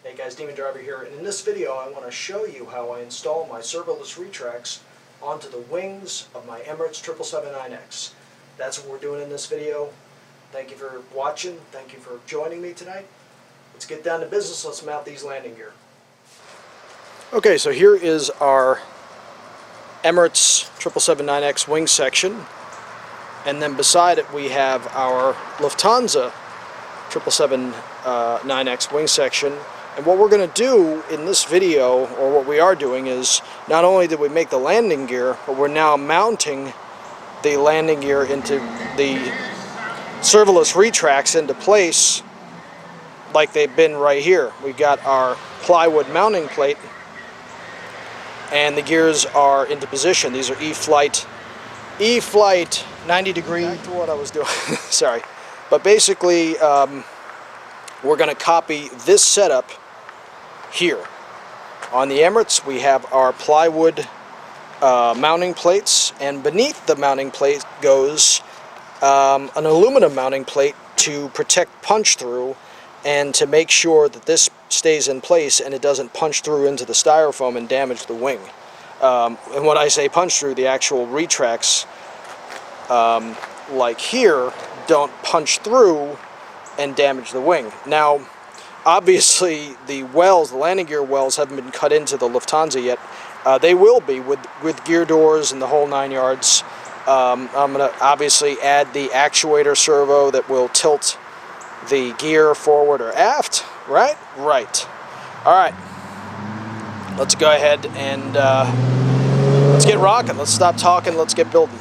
Hey guys, DemonDriver here, and in this video I want to show you how I install my servoless retracts onto the wings of my Emirates 777-9X. That's what we're doing in this video. Thank you for watching, thank you for joining me tonight. Let's get down to business, let's mount these landing gear. Okay, so here is our Emirates 777-9X wing section, and then beside it we have our Lufthansa 777-9X wing section. And what we're going to do in this video, or what we are doing, is not only did we make the landing gear, but we're now mounting the landing gear into the servoless retracts into place like they've been right here. We've got our plywood mounting plate and the gears are into position. These are E-flight 90 degree. Back to what I was doing. Sorry. But basically we're going to copy this setup here. On the Emirates we have our plywood mounting plates, and beneath the mounting plate goes an aluminum mounting plate to protect punch through and to make sure that this stays in place and it doesn't punch through into the styrofoam and damage the wing. And when I say punch through, the actual retracts like here don't punch through and damage the wing. Now obviously the wells, the landing gear wells, haven't been cut into the Lufthansa yet. They will be with gear doors and the whole 9 yards. I'm going to obviously add the actuator servo that will tilt the gear forward or aft, right? Right. Alright. Let's go ahead and let's get rocking. Let's stop talking, let's get building.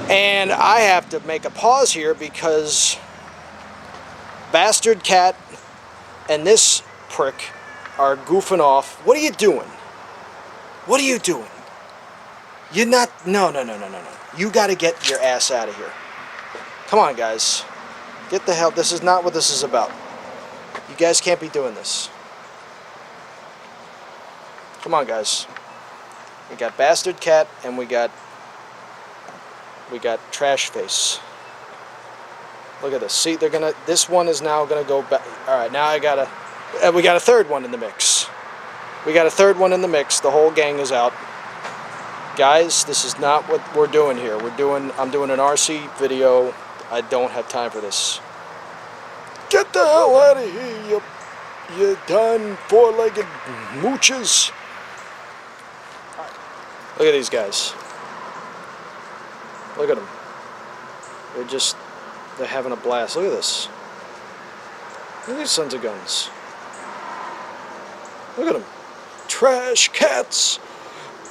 And I have to make a pause here because Bastard Cat and this prick are goofing off. What are you doing? What are you doing? You're not... No. You got to get your ass out of here. Come on, guys. Get the hell... This is not what this is about. You guys can't be doing this. Come on, guys. We got Bastard Cat and we got Trash Face. Look at this. See, they're gonna. This one is now gonna go back. All right, now I gotta. We got a third one in the mix. We got a third one in the mix. The whole gang is out. Guys, this is not what we're doing here. I'm doing an RC video. I don't have time for this. Get the hell out of here, you darn four-legged mooches. Right. Look at these guys. Look at them. They're having a blast. Look at this. Look at these sons of guns. Look at them. Trash cats.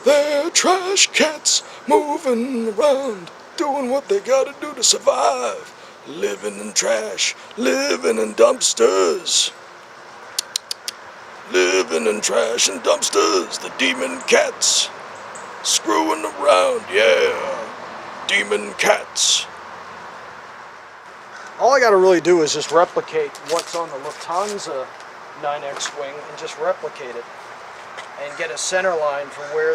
They're trash cats moving around, doing what they gotta do to survive. Living in trash. Living in dumpsters. Living in trash and dumpsters. The demon cats. Screwing around, yeah. Demon cats. All I got to really do is just replicate what's on the Lufthansa 9X wing and just replicate it and get a center line for where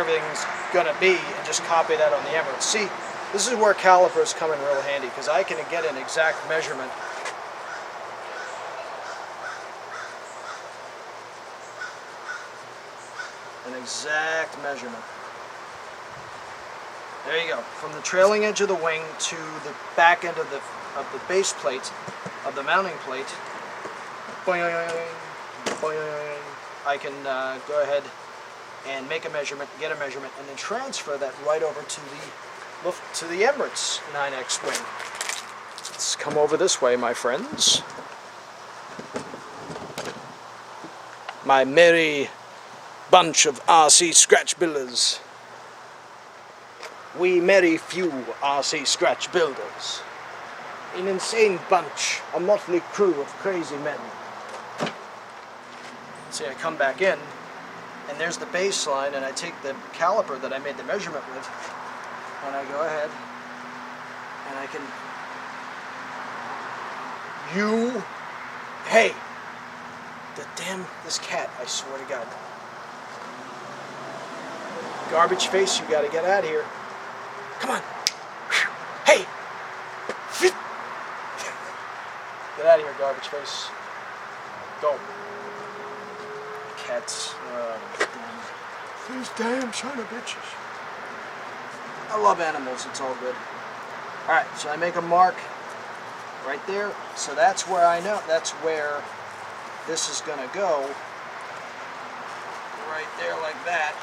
everything's going to be and just copy that on the Emirates. See, this is where calipers come in real handy because I can get an exact measurement. An exact measurement. There you go. From the trailing edge of the wing to the back end of the base plate, of the mounting plate, boing, boing, I can go ahead and make a measurement, get a measurement, and then transfer that right over to the Emirates 9X wing. Let's come over this way, my friends. My merry bunch of RC scratch builders. We merry few RC scratch builders. An insane bunch, a motley crew of crazy men. See, I come back in, and there's the baseline, and I take the caliper that I made the measurement with, and I go ahead, and I can... Hey! This cat, I swear to God. Garbage face, you gotta get out of here. Come on. Hey! Get out of here, garbage face. Go. Cats. These damn son of bitches. I love animals, it's all good. Alright, so I make a mark right there. So that's where I know, that's where this is going to go. Right there like that.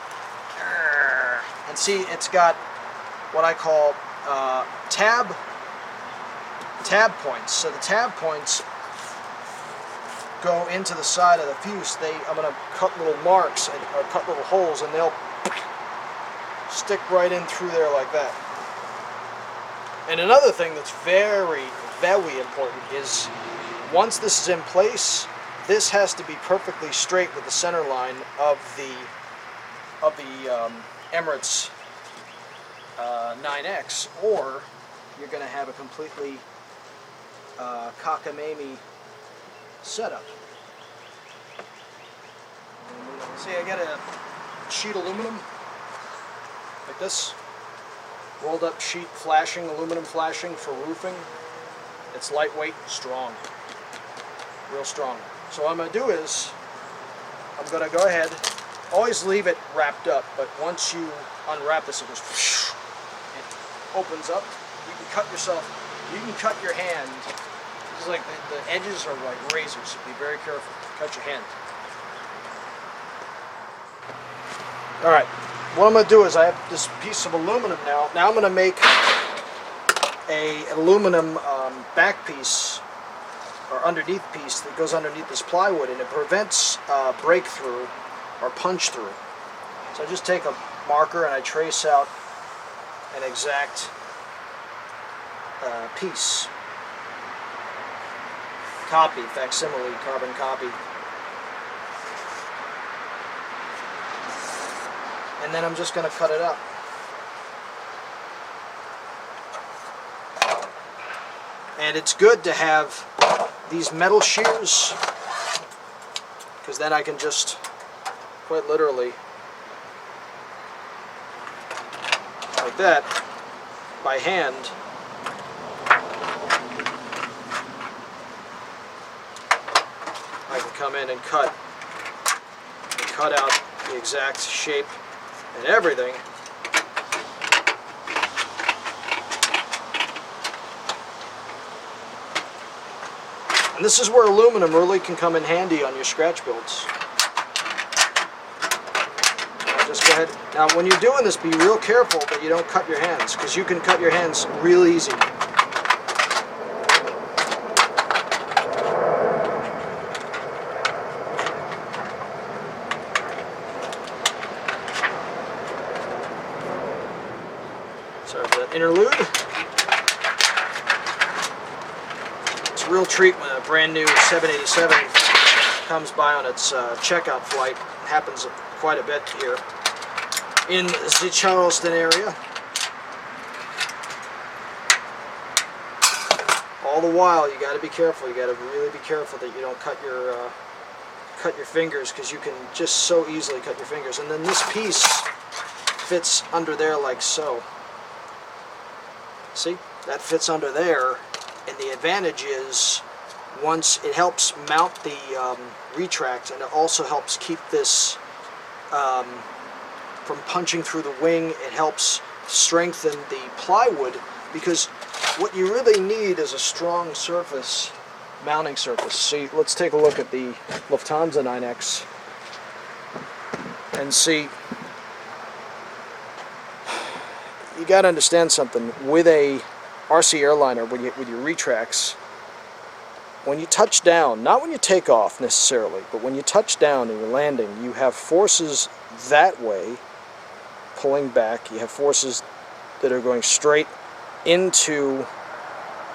And see, it's got what I call tab points. So the tab points go into the side of the fuse. I'm going to cut little marks or cut little holes, and they'll stick right in through there like that. And another thing that's very, very important is once this is in place, this has to be perfectly straight with the center line of the Emirates 9X, or you're going to have a completely cockamamie setup. See, I got a sheet aluminum like this, rolled up sheet flashing, aluminum flashing for roofing. It's lightweight, strong, real strong. So what I'm going to do is, I'm going to go ahead, always leave it wrapped up, but once you unwrap this, it goes, it opens up. You can cut yourself, you can cut your hand. It's like the edges are like razors, so be very careful. Cut your hand. Alright, what I'm going to do is I have this piece of aluminum now. Now I'm going to make an aluminum back piece, or underneath piece, that goes underneath this plywood, and it prevents breakthrough or punch through. So I just take a marker and I trace out an exact piece. Copy, facsimile, carbon copy. And then I'm just going to cut it up. And it's good to have these metal shears, because then I can just, quite literally, like that, by hand, I can come in and cut out the exact shape and everything. And this is where aluminum really can come in handy on your scratch builds. Now just go ahead. Now when you're doing this, be real careful that you don't cut your hands, because you can cut your hands real easy. Sorry for that interlude. It's a real treat when a brand new 787 comes by on its checkout flight. It happens quite a bit here in the Charleston area. All the while, you got to be careful. You got to really be careful that you don't cut your fingers, because you can just so easily cut your fingers. And then this piece fits under there like so. See, that fits under there, and the advantage is, once it helps mount the retract, and it also helps keep this from punching through the wing. It helps strengthen the plywood, because what you really need is a strong surface, mounting surface. See, let's take a look at the Lufthansa 9X and see. You got to understand something. With a RC Airliner, with your retracts, when you touch down, not when you take off necessarily, but when you touch down and you're landing, you have forces that way pulling back. You have forces that are going straight into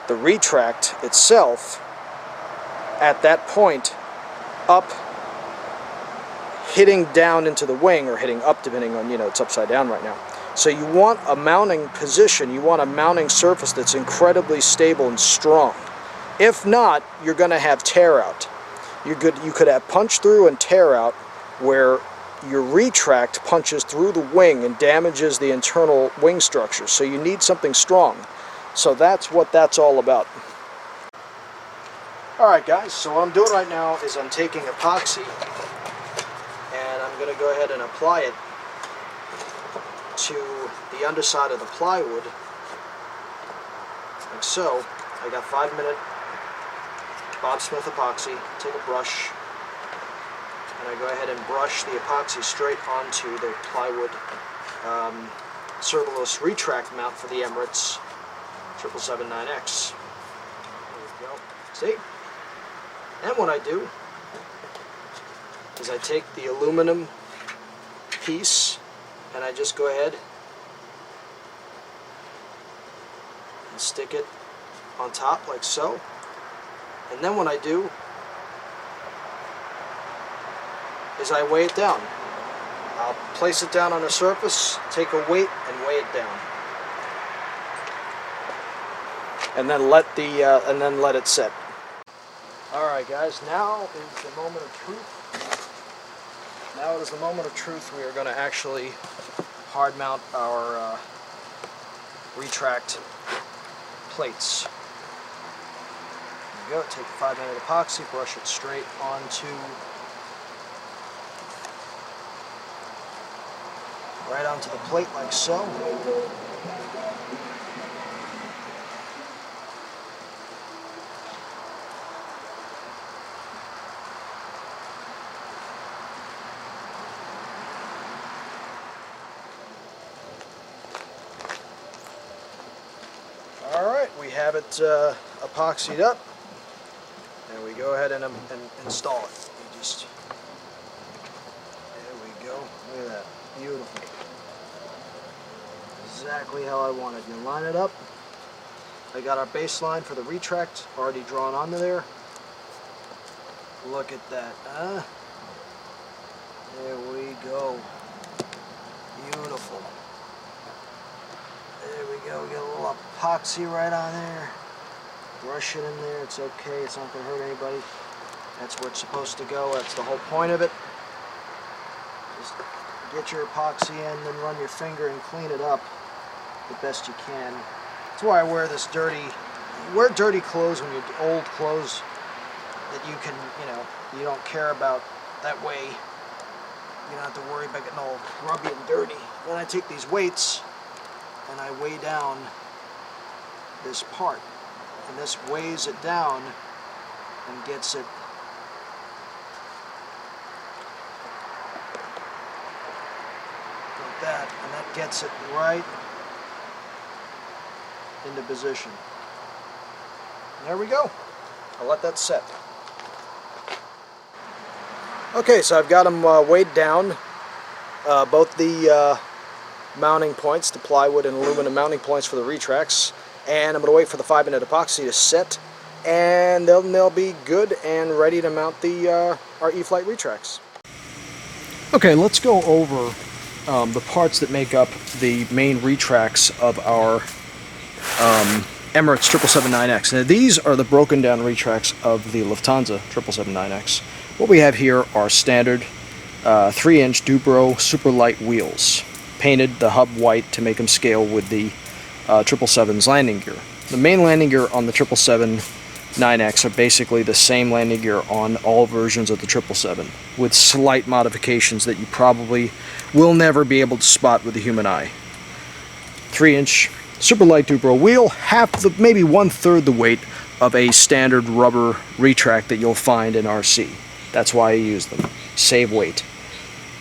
the retract itself at that point, up, hitting down into the wing, or hitting up, depending on, it's upside down right now. So you want a mounting position, you want a mounting surface that's incredibly stable and strong. If not, you're going to have tear out. You could have punch through and tear out, where your retract punches through the wing and damages the internal wing structure. So you need something strong. So that's what that's all about. Alright guys, so what I'm doing right now is I'm taking epoxy and I'm going to go ahead and apply it to the underside of the plywood, like so. I got 5-minute Bob Smith epoxy. Take a brush and I go ahead and brush the epoxy straight onto the plywood Servoless Retract mount for the Emirates 777-9X. There we go. See? And what I do is I take the aluminum piece and I just go ahead and stick it on top like so. And then what I do is I weigh it down. I'll place it down on a surface, take a weight, and weigh it down. And then let it set. Alright guys, now is the moment of truth. Now is the moment of truth. We are going to actually hard mount our retract plates. There you go. Take a 5-minute epoxy, brush it straight onto, right onto the plate like so. Alright, we have it epoxied up, and we go ahead and install it. There we go. Look at that. Beautiful. Exactly how I want it. You line it up. I got our baseline for the retract already drawn onto there. Look at that. There we go. Beautiful. There we go. We got a little epoxy right on there. Brush it in there. It's okay. It's not going to hurt anybody. That's where it's supposed to go. That's the whole point of it. Just get your epoxy in, then run your finger and clean it up the best you can. That's why I wear this dirty. Wear dirty clothes when you're old clothes that you can, you don't care about. That way, you don't have to worry about getting all grubby and dirty. Then I take these weights and I weigh down this part, and this weighs it down and gets it like that, and that gets it right into position. And there we go. I'll let that set. Okay, so I've got them weighed down, both the mounting points, the plywood and aluminum mounting points for the retracts, and I'm going to wait for the 5-minute epoxy to set, and they'll be good and ready to mount the our E-flite retracts. Okay, let's go over the parts that make up the main retracts of our Emirates 777-9X. Now these are the broken down retracts of the Lufthansa 777-9X. What we have here are standard 3-inch Dubro super light wheels, painted the hub white to make them scale with the 777's landing gear. The main landing gear on the 777-9X are basically the same landing gear on all versions of the 777, with slight modifications that you probably will never be able to spot with the human eye. 3-inch super light Dubro wheel, maybe 1/3 the weight of a standard rubber retract that you'll find in RC. That's why I use them. Save weight.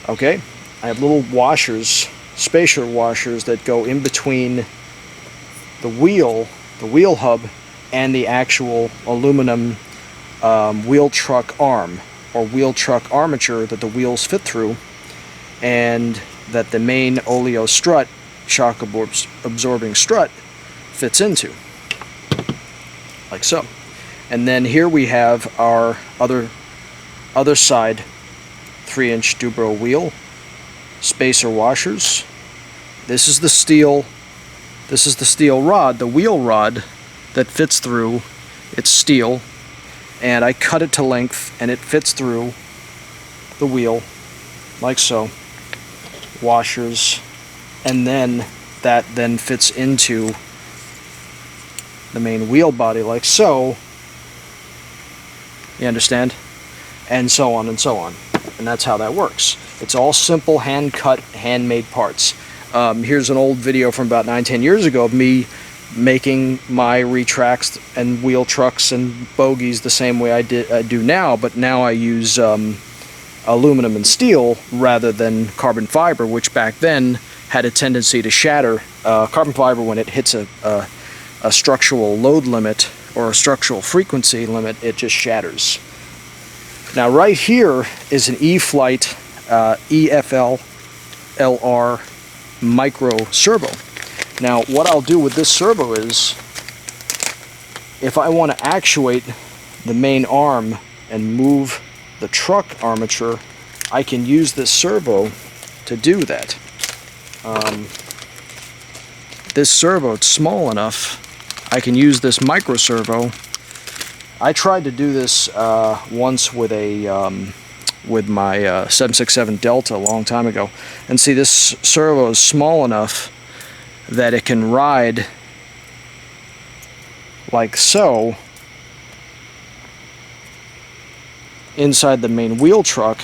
Okay, I have little washers, spacer washers that go in between the wheel hub and the actual aluminum wheel truck arm or wheel truck armature that the wheels fit through, and that the main Olio strut, shock absorbing strut, fits into, like so. And then here we have our other side 3-inch Dubro wheel, spacer washers. This is the steel rod, the wheel rod that fits through. It's steel, and I cut it to length and it fits through the wheel like so. Washers, and then that then fits into the main wheel body like so. You understand? And so on and so on. And that's how that works. It's all simple, hand-cut, handmade parts. Here's an old video from about 9-10 years ago of me making my retracts and wheel trucks and bogies the same way I do now, but now I use aluminum and steel rather than carbon fiber, which back then had a tendency to shatter. Carbon fiber, when it hits a structural load limit or a structural frequency limit, it just shatters. Now right here is an E-Flight EFL LR micro servo. Now what I'll do with this servo is, if I want to actuate the main arm and move the truck armature, I can use this servo to do that. This servo, it's small enough, I can use this micro servo. I tried to do this once with a with my 767 Delta a long time ago, and see, this servo is small enough that it can ride like so inside the main wheel truck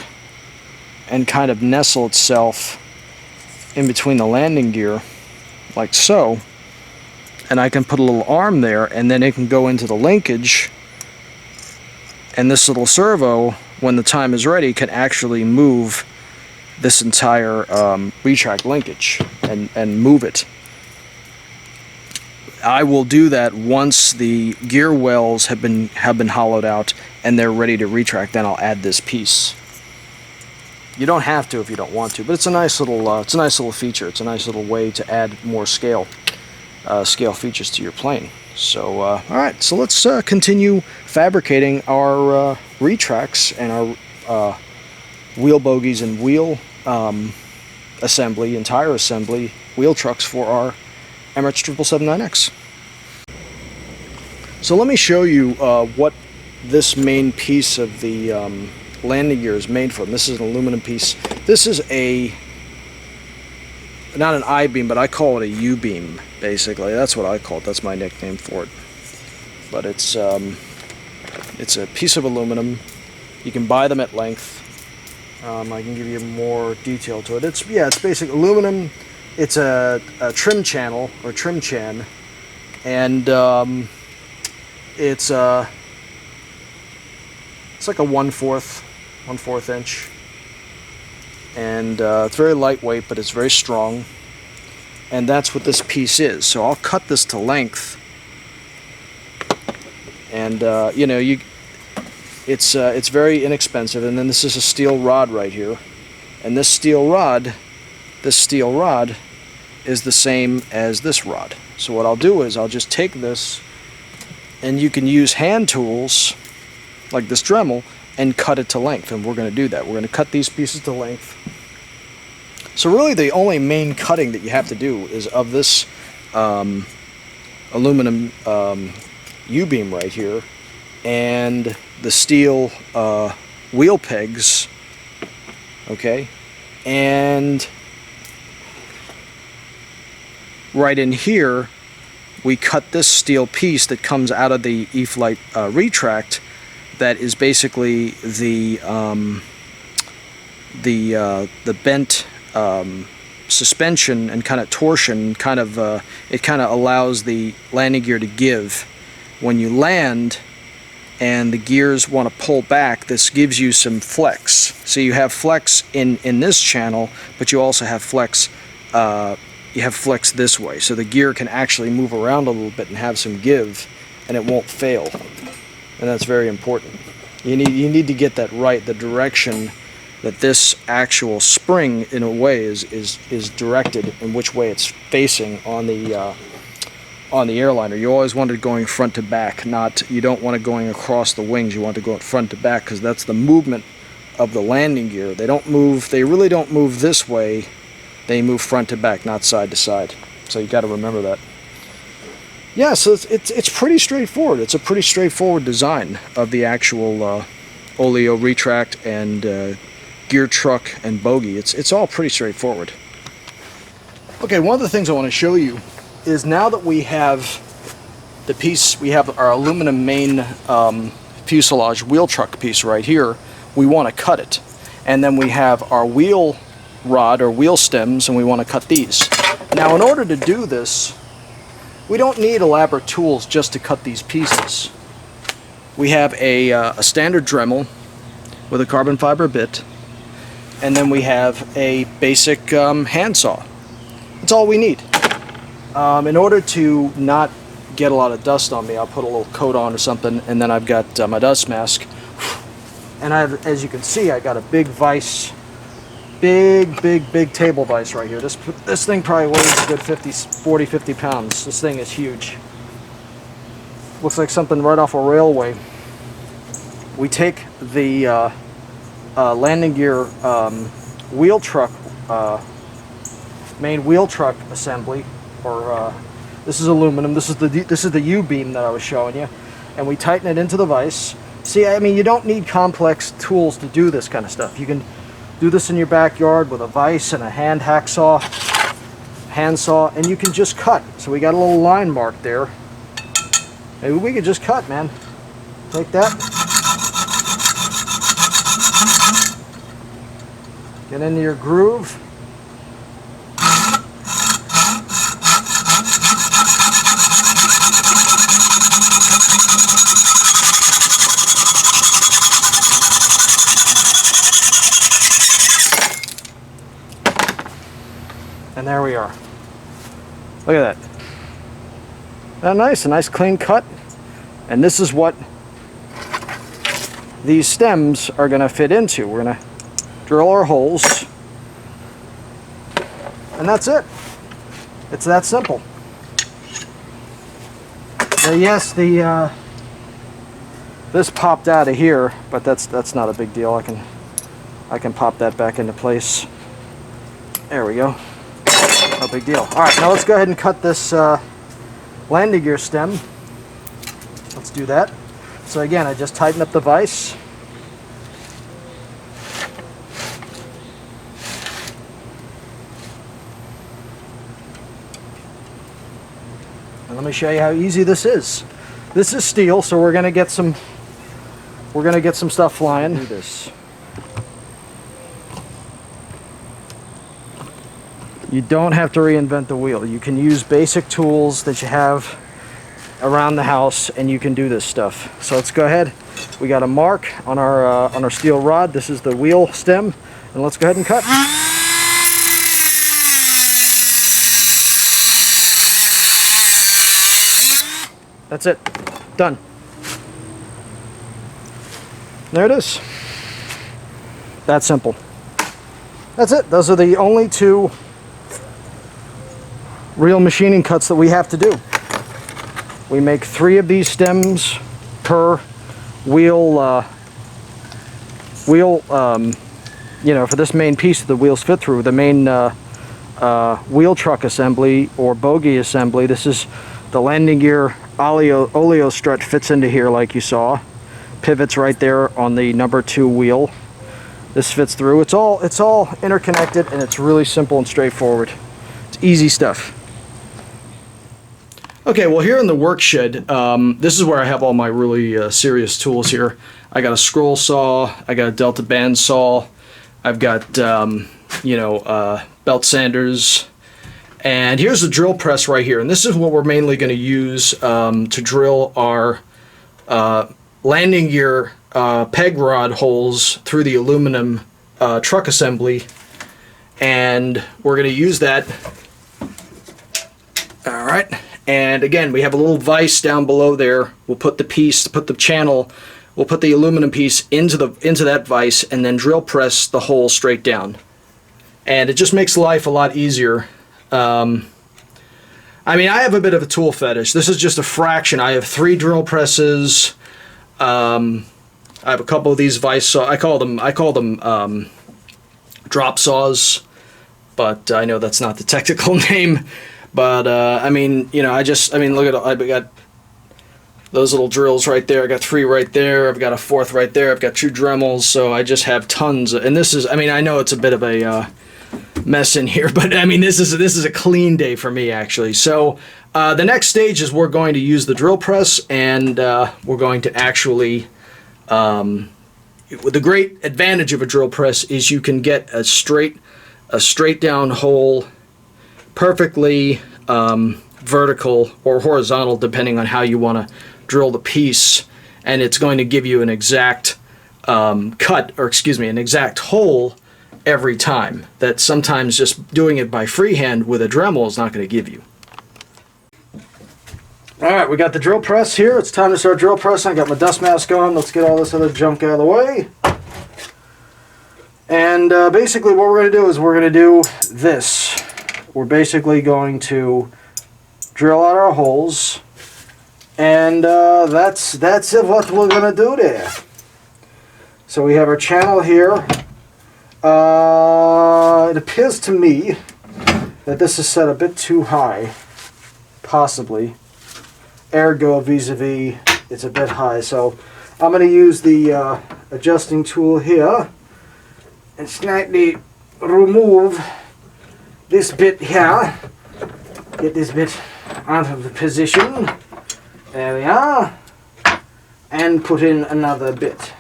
and kind of nestle itself in between the landing gear like so, and I can put a little arm there, and then it can go into the linkage, and this little servo, when the time is ready, can actually move this entire retract linkage and move it. I will do that once the gear wells have been hollowed out and they're ready to retract. Then I'll add this piece. You don't have to if you don't want to, but it's a nice little feature. It's a nice little way to add more scale features to your plane. So all right, so let's continue fabricating our retracts and our wheel bogies and wheel assembly, entire assembly wheel trucks for our Emirates 777-9X. So let me show you what this main piece of the landing gear is made from. This is an aluminum piece. This is not an I-beam, but I call it a U-beam, basically. That's what I call it. That's my nickname for it. But it's a piece of aluminum. You can buy them at length. I can give you more detail to it. It's basic aluminum. It's a trim channel, or trim chan, and it's like a 1/4 inch, and it's very lightweight, but it's very strong, and that's what this piece is. So I'll cut this to length, and you know, it's very inexpensive. And then this is a steel rod right here, and this steel rod is the same as this rod. So what I'll do is I'll just take this, and you can use hand tools like this Dremel and cut it to length, and we're going to do that. We're going to cut these pieces to length. So really the only main cutting that you have to do is of this aluminum U-beam right here, and the steel wheel pegs, okay, and right in here we cut this steel piece that comes out of the E-Flight retract, that is basically the bent suspension and kind of torsion, it kind of allows the landing gear to give when you land, and the gears want to pull back. This gives you some flex. So you have flex in this channel, but you also have flex this way, so the gear can actually move around a little bit and have some give, and it won't fail. And that's very important. You need to get that right, the direction that this actual spring, in a way, is directed, in which way it's facing on the airliner. You always want it going front to back, you don't want it going across the wings. You want to go front to back, because that's the movement of the landing gear. They really don't move this way. They move front to back, not side to side. So you got to remember that. Yeah, so it's pretty straightforward. It's a pretty straightforward design of the actual Olio retract and gear truck and bogie. It's all pretty straightforward. Okay, one of the things I want to show you is, now that we have the piece, we have our aluminum main fuselage wheel truck piece right here, we want to cut it. And then we have our wheel rod or wheel stems, and we want to cut these. Now in order to do this, we don't need elaborate tools just to cut these pieces. We have a standard Dremel with a carbon fiber bit, and then we have a basic handsaw. That's all we need. In order to not get a lot of dust on me, I'll put a little coat on or something, and then I've got my dust mask. And as you can see, I got a big vise, big table vise right here. This thing probably weighs a good 40, 50 pounds. This thing is huge. Looks like something right off a railway. We take the landing gear wheel truck, main wheel truck assembly, or this is aluminum. This is the U-beam that I was showing you, and we tighten it into the vise. See, I mean, you don't need complex tools to do this kind of stuff. You can do this in your backyard with a vise and a hand hacksaw, handsaw, and you can just cut. So we got a little line mark there. Maybe we could just cut, man. Take that. Get into your groove. And there we are. Look at that. That nice, a nice clean cut. And this is what these stems are going to fit into. We're going to drill our holes, and that's it. It's that simple. Now, yes, this popped out of here, but that's not a big deal. I can pop that back into place. There we go. No big deal. All right, now let's go ahead and cut this landing gear stem. Let's do that. So again, I just tighten up the vise. And let me show you how easy this is. This is steel, so we're gonna get some stuff flying. Do this. You don't have to reinvent the wheel. You can use basic tools that you have around the house, and you can do this stuff. So let's go ahead. We got a mark on our steel rod. This is the wheel stem, and let's go ahead and cut. That's it. Done. There it is. That simple. That's it. Those are the only two real machining cuts that we have to do. We make 3 of these stems per wheel, you know, for this main piece that the wheels fit through, the main wheel truck assembly or bogie assembly. This is the landing gear Olio strut fits into here like you saw. Pivots right there on the number 2 wheel. This fits through. It's all interconnected, and it's really simple and straightforward. It's easy stuff. Okay, well, here in the work shed, this is where I have all my really serious tools here. I got a scroll saw, I got a delta band saw, I've got you know, belt sanders, and here's the drill press right here. And this is what we're mainly going to use to drill our landing gear peg rod holes through the aluminum truck assembly, and we're going to use that. All right. And again, we have a little vise down below there. We'll put the piece, put the channel, we'll put the aluminum piece into that vise, and then drill press the hole straight down. And it just makes life a lot easier. I mean, I have a bit of a tool fetish. This is just a fraction. I have 3 drill presses. I have a couple of these vise saws. I call them drop saws, but I know that's not the technical name. But I mean, you know, I mean, look at, I've got those little drills right there. I got 3 right there. I've got a 4th right there. I've got 2 Dremels. So I just have tons. And this is, I mean, I know it's a bit of a mess in here, but I mean, this is a clean day for me, actually. So the next stage is we're going to use the drill press, and we're going to actually The great advantage of a drill press is you can get a straight down hole, perfectly vertical or horizontal depending on how you want to drill the piece, and it's going to give you an exact an exact hole every time, that sometimes just doing it by freehand with a Dremel is not going to give you. Alright, we got the drill press here. It's time to start drill pressing. I got my dust mask on. Let's get all this other junk out of the way. And basically what we're going to do is we're going to do this. We're basically going to drill out our holes, and that's what we're going to do there. So we have our channel here. It appears to me that this is set a bit too high, possibly. Ergo, vis-a-vis, it's a bit high. So I'm going to use the adjusting tool here and slightly remove this bit here. Get this bit out of the position. There we are. And put in another bit.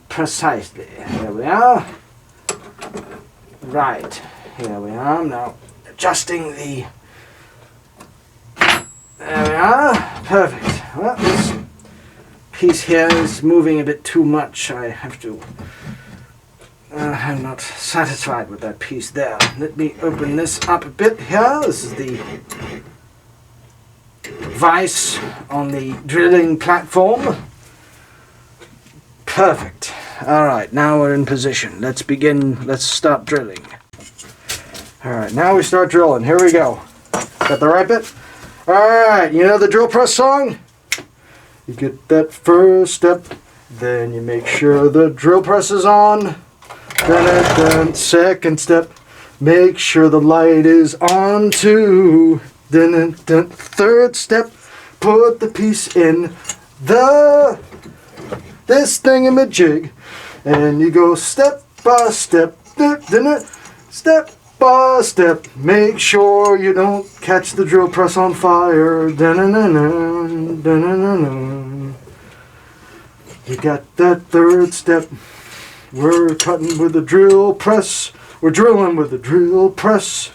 Precisely. There we are. Right. Here we are. Now adjusting the... There we are. Perfect. Well, this piece here is moving a bit too much. I have to... I'm not satisfied with that piece there. Let me open this up a bit here. This is the vise on the drilling platform. Perfect. Alright, now we're in position. Let's begin. Let's start drilling. Alright, now we start drilling. Here we go. Got the right bit? Alright, you know the drill press song? You get that first step, then you make sure the drill press is on. Then second step, make sure the light is on too. Then third step, put the piece in this thingamajig, and you go step by step, step by step. Make sure you don't catch the drill press on fire. You got that third step. We're cutting with the drill press. We're drilling with the drill press.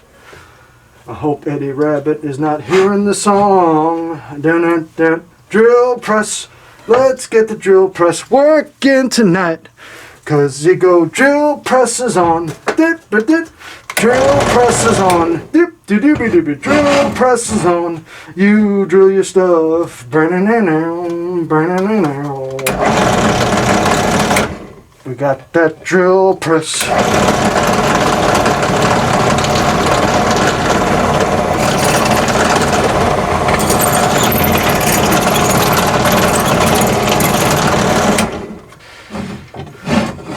I hope Eddie Rabbit is not hearing the song. Drill press. Let's get the drill press working tonight. 'Cause you go drill presses on. Drill presses on. Drill presses on. You drill your stuff. We got that drill press.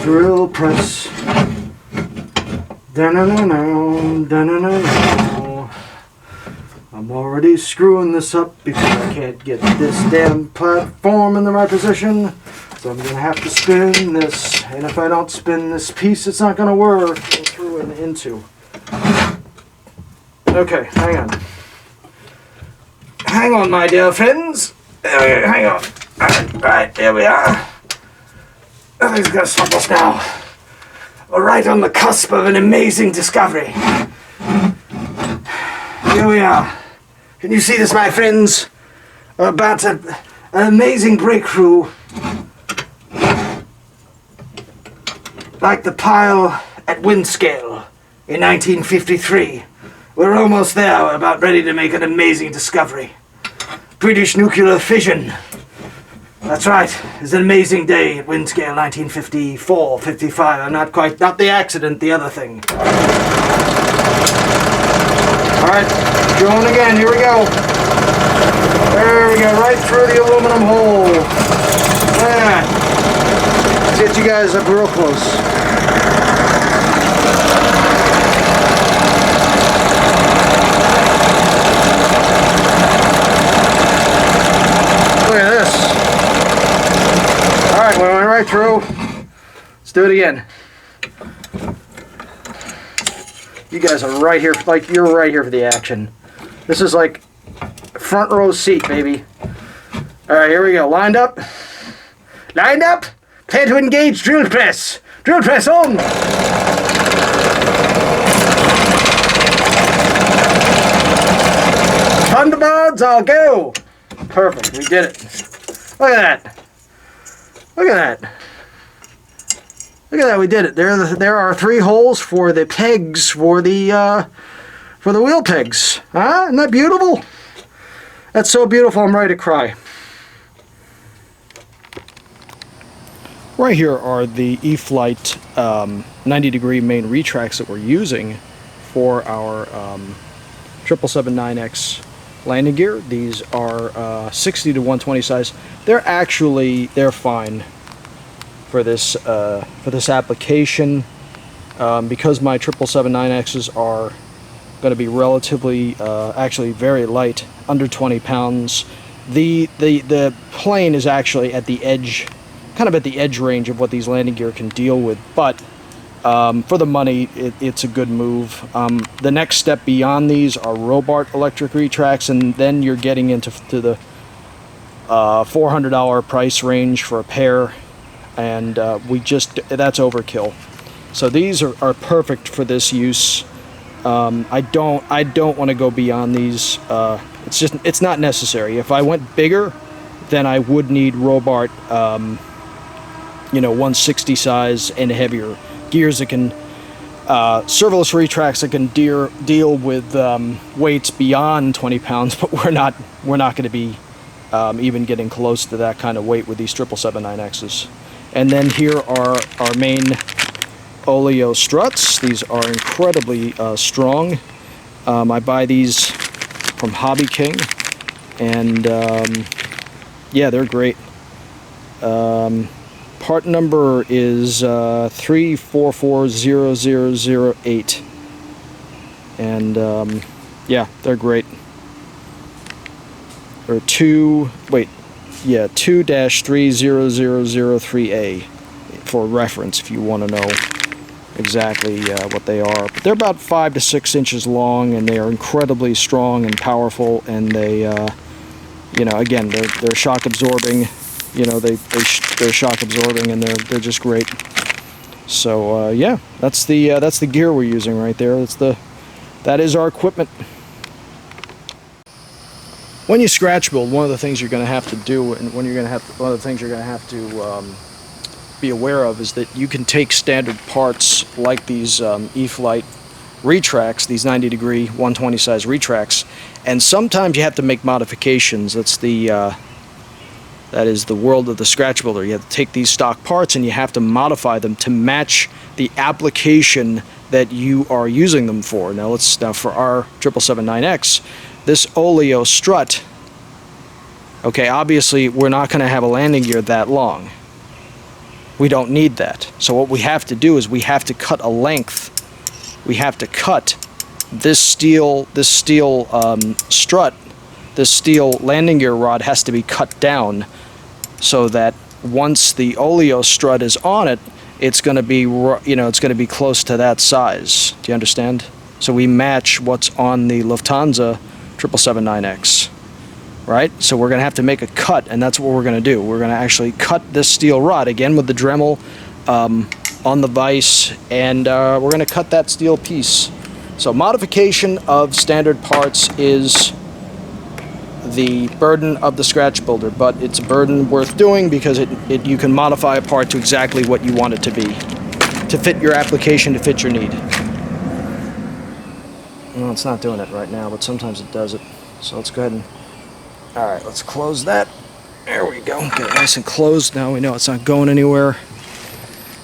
Drill press. I'm already screwing this up because I can't get this damn platform in the right position. So I'm going to have to spin this, and if I don't spin this piece, it's not going to work. Go through and into. Okay, hang on. Hang on, my dear friends. Hang on. Alright, there we are. Nothing's going to stop us now. We're right on the cusp of an amazing discovery. Here we are. Can you see this, my friends? We're about an amazing breakthrough. Like the pile at Windscale in 1953. We're almost there. We're about ready to make an amazing discovery. British nuclear fission. That's right. It's an amazing day at Windscale, 1954, 55. I'm not the accident, the other thing. Alright, drilling again. Here we go. There we go, right through the aluminum hole. Yeah. Let's get you guys up real close. Look at this. Alright, we went right through. Let's do it again. You guys are right here, like you're right here for the action. This is like front row seat, baby. Alright, here we go. Lined up. Lined up. Clear to engage drill press. Drill press on. Thunderbirds, I'll go. Perfect, we did it. Look at that. Look at that. Look at that, we did it. There are 3 holes for the pegs for the wheel pegs. Huh? Isn't that beautiful? That's so beautiful, I'm ready to cry. Right here are the E-flite 90-degree main retracts that we're using for our 777-9X landing gear. These are 60 to 120 size. They're fine for this application because my 777-9Xs are going to be relatively actually very light, under 20 pounds. The plane is actually at the edge, kind of at the edge range of what these landing gear can deal with, but for the money, it's a good move. The next step beyond these are Robart electric retracts, and then you're getting into the $400 price range for a pair, and that's overkill. So these are perfect for this use. I don't want to go beyond these. It's not necessary. If I went bigger, then I would need Robart, 160 size and heavier gears that can servoless retracts that can deal with weights beyond 20 pounds, but we're not going to be even getting close to that kind of weight with these 777-9Xs. And then here are our main Olio Struts. These are incredibly strong. I buy these from Hobby King, and yeah, they're great. Part number is 3440008, and yeah, they're great. Or 2-30003A for reference if you want to know exactly what they are. But they're about 5 to 6 inches long, and they are incredibly strong and powerful, and they again, they're shock absorbing. They're shock absorbing, and they're just great. So yeah, that's the gear we're using right there. That is our equipment. When you scratch build, one of the things you're going to have to do, and one of the things you're going to have to be aware of, is that you can take standard parts like these E-flite retracts, these 90-degree 120 size retracts, and sometimes you have to make modifications. That is the world of the scratch builder. You have to take these stock parts and you have to modify them to match the application that you are using them for. Now for our 777-9X, this Olio strut, okay, obviously we're not going to have a landing gear that long. We don't need that. So what we have to do is we have to cut a length. We have to cut this steel strut. This steel landing gear rod has to be cut down so that once the Olio strut is on it, it's going to be, it's going to be close to that size. Do you understand? So we match what's on the Lufthansa 777-9X, right? So we're going to have to make a cut, and that's what we're going to do. We're going to actually cut this steel rod, again with the Dremel on the vise, and we're going to cut that steel piece. So modification of standard parts is the burden of the scratch builder, but it's a burden worth doing because you can modify a part to exactly what you want it to be, to fit your application, to fit your need. Well, it's not doing it right now, but sometimes it does it. So let's go ahead and, all right, let's close that. There we go. Get it nice and closed. Now we know it's not going anywhere.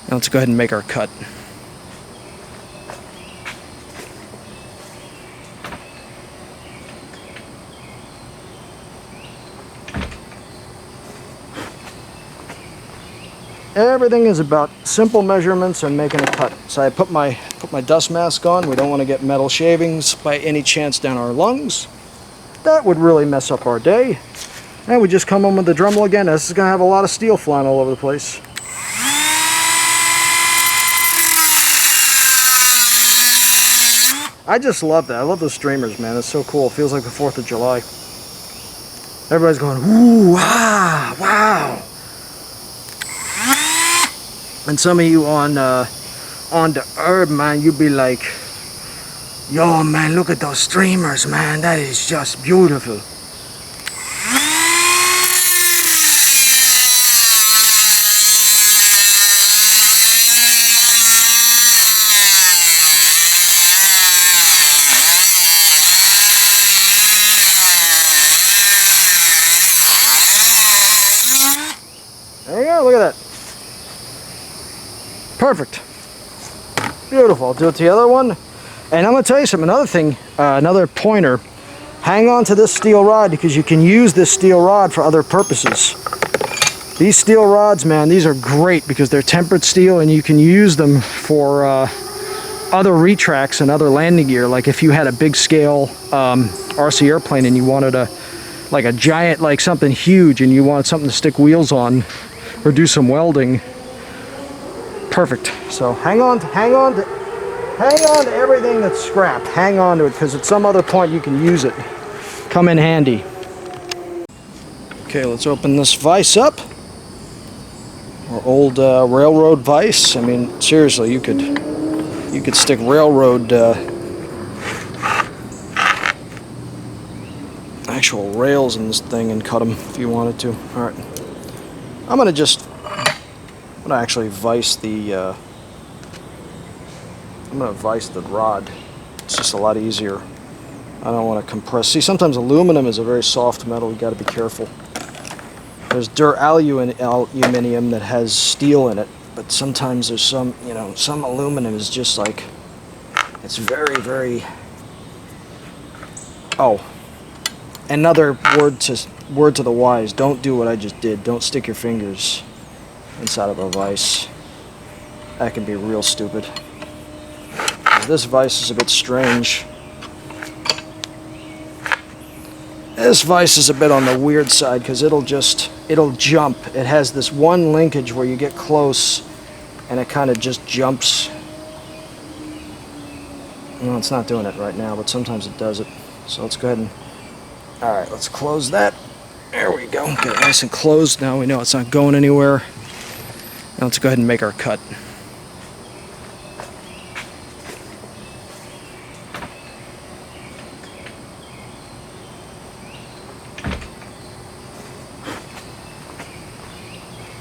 Now let's go ahead and make our cut. Everything is about simple measurements and making a cut. So I put my dust mask on. We don't want to get metal shavings by any chance down our lungs. That would really mess up our day. And we just come in with the Dremel again. This is going to have a lot of steel flying all over the place. I just love that. I love those streamers, man. It's so cool. It feels like the 4th of July. Everybody's going, ooh, ah, wow. And some of you on the herb, man, you'd be like, yo, man, look at those streamers, man. That is just beautiful. There you go, look at that. Perfect. Beautiful. I'll do it to the other one. And I'm going to tell you something, another thing, another pointer. Hang on to this steel rod because you can use this steel rod for other purposes. These steel rods, man, these are great because they're tempered steel and you can use them for other retracts and other landing gear. Like if you had a big scale RC airplane and you wanted like a giant, like something huge, and you wanted something to stick wheels on or do some welding. Perfect. So hang on to everything that's scrapped. Hang on to it because at some other point you can use it. Come in handy. Okay, let's open this vise up. Our old railroad vise. I mean, seriously, you could stick railroad actual rails in this thing and cut them if you wanted to. All right, I'm gonna actually vise the vise the rod. It's just a lot easier. I don't want to compress. See, sometimes aluminum is a very soft metal. You got to be careful. There's aluminum that has steel in it, but sometimes there's some aluminum is just like, it's very, very. Oh, another word to the wise. Don't do what I just did. Don't stick your fingers inside of a vise. That can be real stupid. This vise is a bit strange. This vise is a bit on the weird side because it'll jump. It has this one linkage where you get close and it kind of just jumps. Well, it's not doing it right now, but sometimes it does it. So let's go ahead and, all right, let's close that. There we go. Get it nice and closed. Now we know it's not going anywhere. Now let's go ahead and make our cut.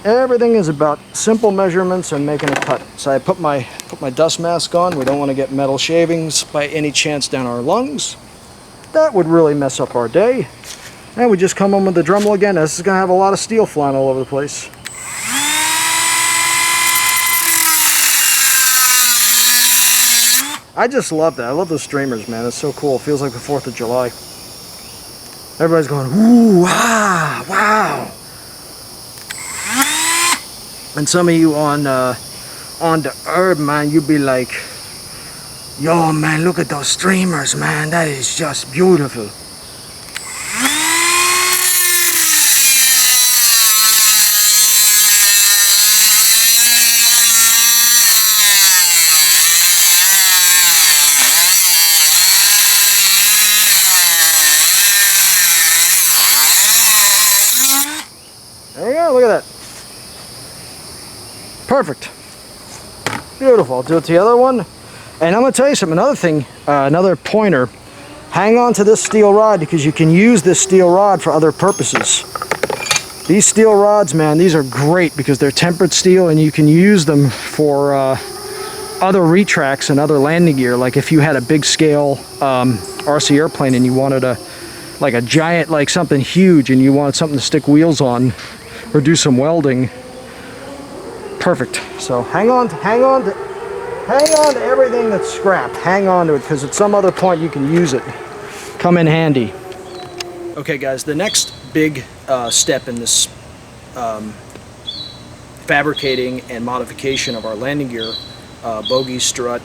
Everything is about simple measurements and making a cut. So I put my dust mask on. We don't want to get metal shavings by any chance down our lungs. That would really mess up our day. And we just come on with the Dremel again. This is going to have a lot of steel flying all over the place. I just love that. I love those streamers, man. It's so cool. It feels like the 4th of July. Everybody's going, ooh, ah, wow. And some of you on the herb, man, you'd be like, yo, man, look at those streamers, man. That is just beautiful. There you go, look at that. Perfect. Beautiful. I'll do it to the other one. And I'm going to tell you something, another thing, another pointer. Hang on to this steel rod because you can use this steel rod for other purposes. These steel rods, man, these are great because they're tempered steel and you can use them for other retracts and other landing gear. Like if you had a big scale RC airplane and you wanted like a giant, like something huge, and you wanted something to stick wheels on or do some welding. Perfect. So hang on to everything that's scrapped. Hang on to it because at some other point you can use it. Come in handy. Okay, guys, the next big step in this fabricating and modification of our landing gear, bogie, strut,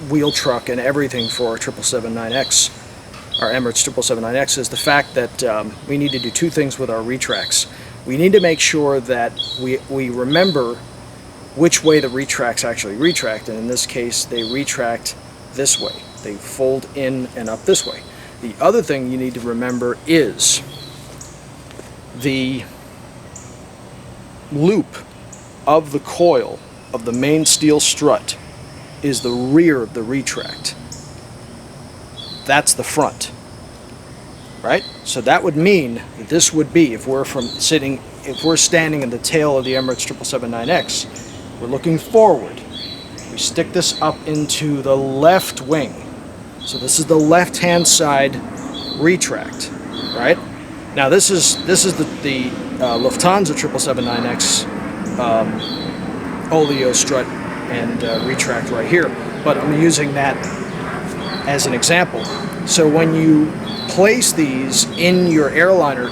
wheel truck, and everything for our 777-9X, our Emirates 777-9X, is the fact that we need to do two things with our retracts. We need to make sure that we remember which way the retracts actually retract, and in this case they retract this way. They fold in and up this way. The other thing you need to remember is the loop of the coil of the main steel strut is the rear of the retract. That's the front, right? So that would mean that this would be, if we're standing in the tail of the Emirates 777-9X, we're looking forward. We stick this up into the left wing. So this is the left-hand side retract, right? Now this is the Lufthansa 777-9X Olio strut and retract right here, but I'm using that as an example. So when you place these in your airliner,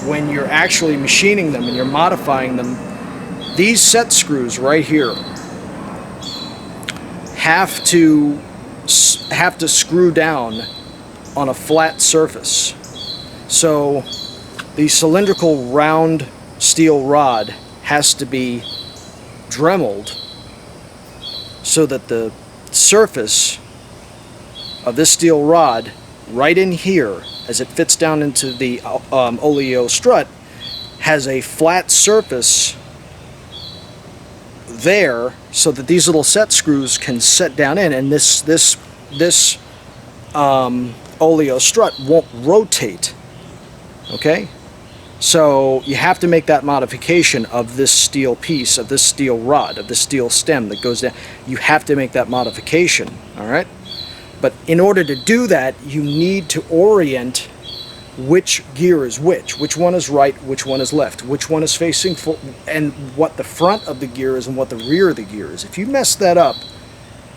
when you're actually machining them and you're modifying them, these set screws right here have to screw down on a flat surface. So the cylindrical round steel rod has to be dremeled so that the surface of this steel rod right in here, as it fits down into the Olio strut, has a flat surface there so that these little set screws can set down in, and this Olio strut won't rotate. Okay? So you have to make that modification of this steel piece, of this steel rod, of this steel stem that goes down. You have to make that modification, all right? But in order to do that, you need to orient which gear is which one is right, which one is left, which one is facing full, and what the front of the gear is and what the rear of the gear is. If you mess that up,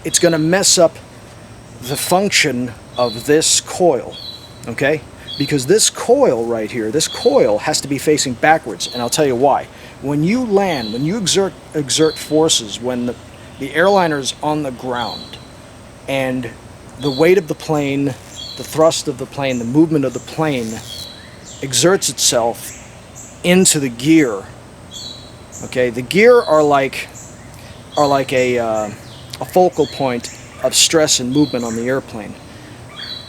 it's going to mess up the function of this coil, okay? Because this coil right here, this coil has to be facing backwards, and I'll tell you why. When you land, when you exert forces, when the airliner's on the ground, and the weight of the plane, the thrust of the plane, the movement of the plane exerts itself into the gear. Okay, the gear are like a focal point of stress and movement on the airplane.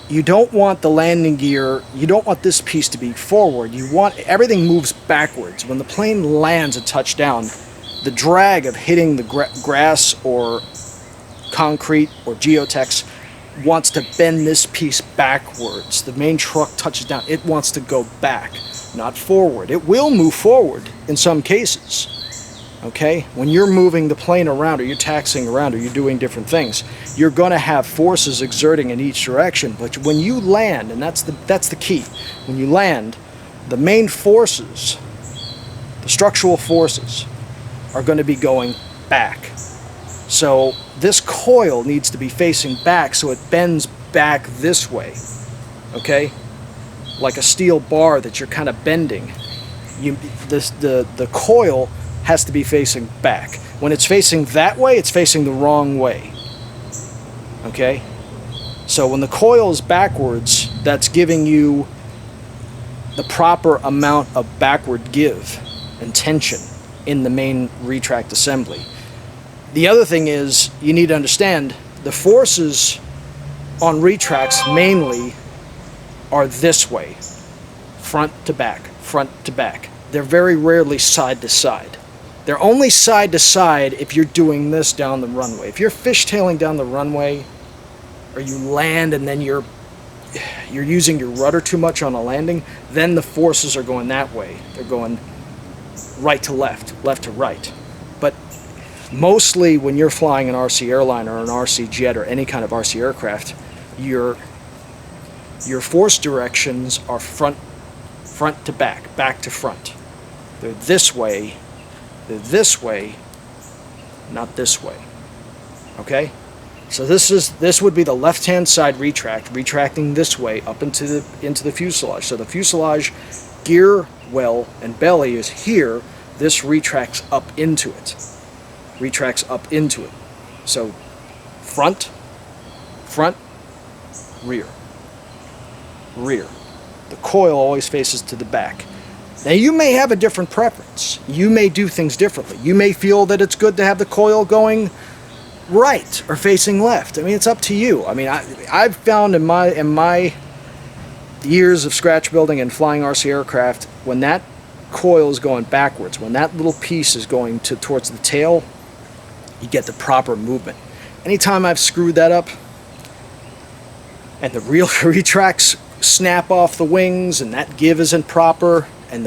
You don't want the landing gear, you don't want this piece to be forward. You want everything moves backwards. When the plane lands at touchdown, the drag of hitting the grass or concrete or geotex wants to bend this piece backwards. The main truck touches down. It wants to go back, not forward. It will move forward in some cases. Okay? When you're moving the plane around, or you're taxiing around, or you're doing different things, you're going to have forces exerting in each direction. But when you land, and that's the key, when you land, the main forces, the structural forces, are going to be going back. So this coil needs to be facing back so it bends back this way, okay? Like a steel bar that you're kind of bending. The coil has to be facing back. When it's facing that way, it's facing the wrong way, okay? So when the coil is backwards, that's giving you the proper amount of backward give and tension in the main retract assembly. The other thing is, you need to understand, the forces on retracts mainly are this way, front to back, front to back. They're very rarely side to side. They're only side to side if you're doing this down the runway. If you're fishtailing down the runway, or you land and then you're using your rudder too much on a landing, then the forces are going that way. They're going right to left, left to right. But mostly when you're flying an RC Airliner or an RC jet or any kind of RC aircraft, your force directions are front to back, back to front. They're this way, not this way. Okay? So this would be the left-hand side retract, retracting this way up into the fuselage. So the fuselage gear well and belly is here. This retracts up into it. Retracts up into it. So front, rear, rear. The coil always faces to the back. Now you may have a different preference. You may do things differently. You may feel that it's good to have the coil going right or facing left. I mean, it's up to you. I mean, I've found in my years of scratch building and flying RC aircraft, when that coil is going backwards, when that little piece is going towards the tail, you get the proper movement. Anytime I've screwed that up and the real retracts snap off the wings and that give isn't proper, and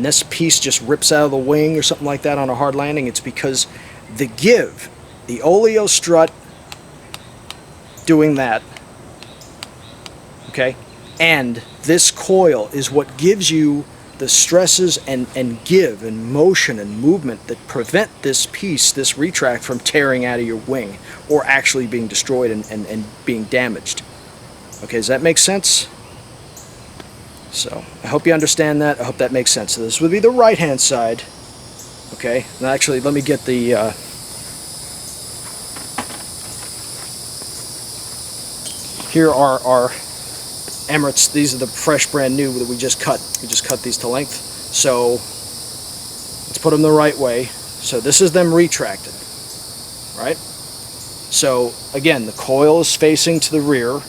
this piece just rips out of the wing or something like that on a hard landing, it's because the give, the Olio strut doing that, okay, and this coil is what gives you the stresses and give and motion and movement that prevent this piece, this retract, from tearing out of your wing or actually being destroyed and being damaged. Okay, does that make sense? So I hope you understand that. I hope that makes sense. So this would be the right hand side. Okay, and actually let me get the here are our Emirates. These are the fresh brand new that we just cut. We just cut these to length. So let's put them the right way. So this is them retracted, right? So again, the coil is facing to the rear.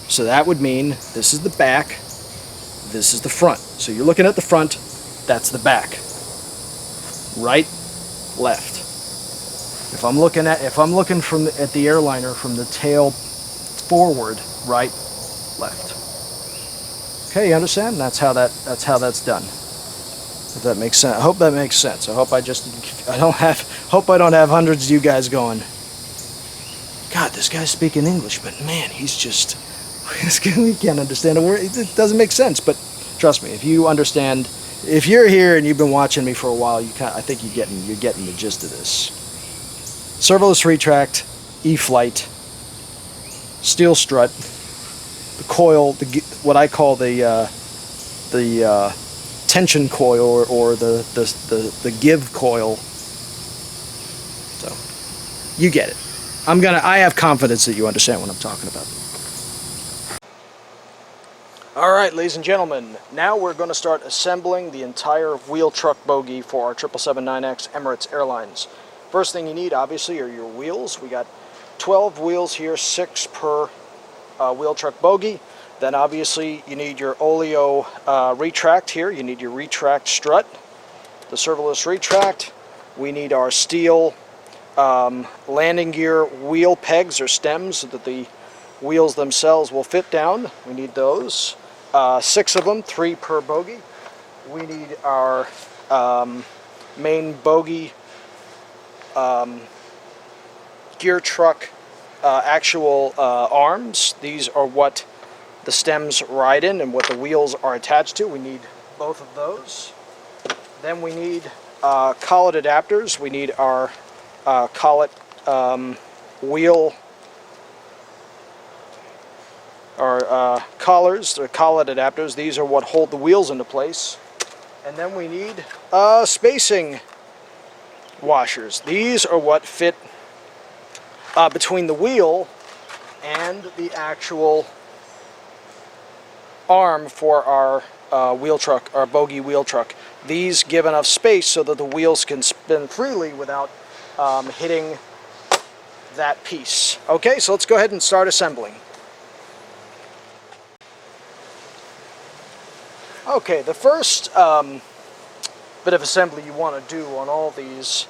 So that would mean this is the back, this is the front. So you're looking at the front, that's the back. Right, left. If I'm looking at the airliner from the tail forward, right, left. Okay, you understand? That's how that's done. If that makes sense. I hope that makes sense. I hope I don't have hundreds of you guys going, God, this guy's speaking English, but man, he's just, we can't understand a word. It doesn't make sense. But trust me, if you understand, if you're here and you've been watching me for a while, I think you're getting the gist of this. Servoless retract, E-flight, steel strut, the coil, what I call the tension coil or the give coil. So you get it. I have confidence that you understand what I'm talking about. All right, ladies and gentlemen, now we're going to start assembling the entire wheel truck bogie for our 777-9X Emirates Airlines. First thing you need, obviously, are your wheels. We got 12 wheels here, 6 per wheel truck bogie. Then obviously you need your Olio retract here. You need your retract strut, the servoless retract. We need our steel landing gear wheel pegs or stems so that the wheels themselves will fit down. We need those. 6 of them, 3 per bogie. We need our main bogie gear truck actual arms. These are what the stems ride in and what the wheels are attached to. We need both of those. Then we need collet adapters. We need our collet wheel, our collars, or collet adapters. These are what hold the wheels into place. And then we need spacing washers. These are what fit between the wheel and the actual arm for our wheel truck, our bogie wheel truck. These give enough space so that the wheels can spin freely without hitting that piece. Okay, so let's go ahead and start assembling. Okay, the first bit of assembly you want to do on all these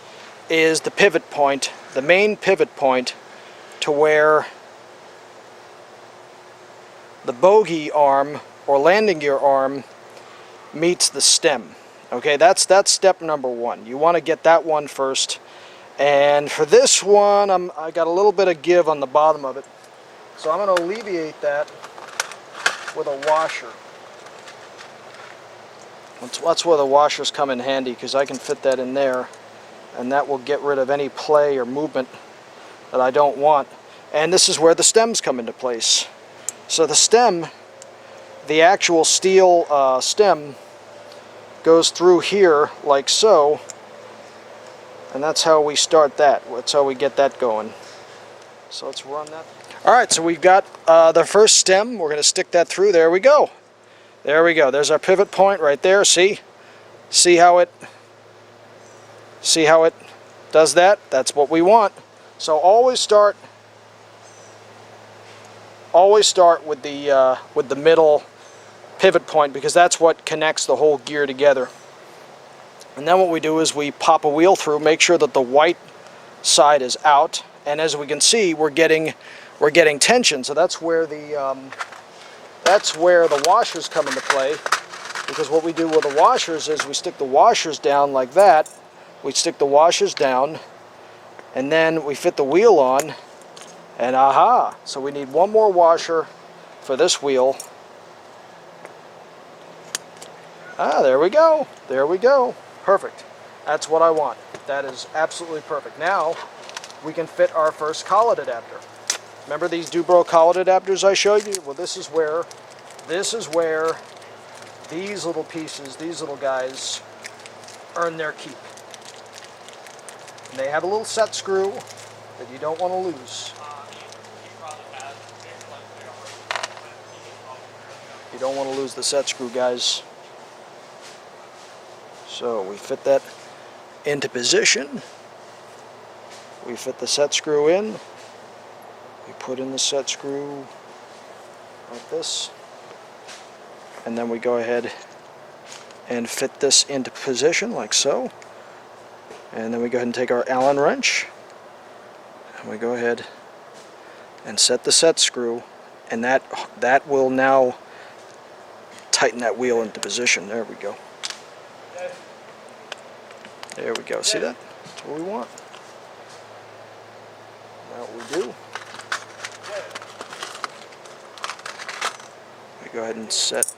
is the pivot point, the main pivot point to where the bogie arm or landing gear arm meets the stem. Okay, that's step number 1. You want to get that one first. And for this one, I got a little bit of give on the bottom of it. So I'm going to alleviate that with a washer. That's where the washers come in handy, because I can fit that in there, and that will get rid of any play or movement that I don't want. And this is where the stems come into place. So the stem, the actual steel stem, goes through here like so, and that's how we start that. That's how we get that going. So let's run that. Alright, so we've got the first stem. We're going to stick that through. There we go. There we go. There's our pivot point right there. See how it does that? That's what we want. So always start with the middle pivot point, because that's what connects the whole gear together. And then what we do is we pop a wheel through, make sure that the white side is out, and as we can see, we're getting tension. So that's where the washers come into play. Because what we do with the washers is we stick the washers down like that. We stick the washers down, and then we fit the wheel on, and aha! So we need one more washer for this wheel. Ah, there we go. There we go. Perfect. That's what I want. That is absolutely perfect. Now we can fit our first collet adapter. Remember these Dubro collet adapters I showed you? Well, this is where these little pieces, these little guys, earn their keep. And they have a little set screw that you don't want to lose. You don't want to lose the set screw, guys. So we fit that into position. We fit the set screw in. We put in the set screw like this. And then we go ahead and fit this into position like so. And then we go ahead and take our Allen wrench. And we go ahead and set the set screw. And that will now tighten that wheel into position. There we go. There we go. See that? That's what we want. Now what we do, we go ahead and set.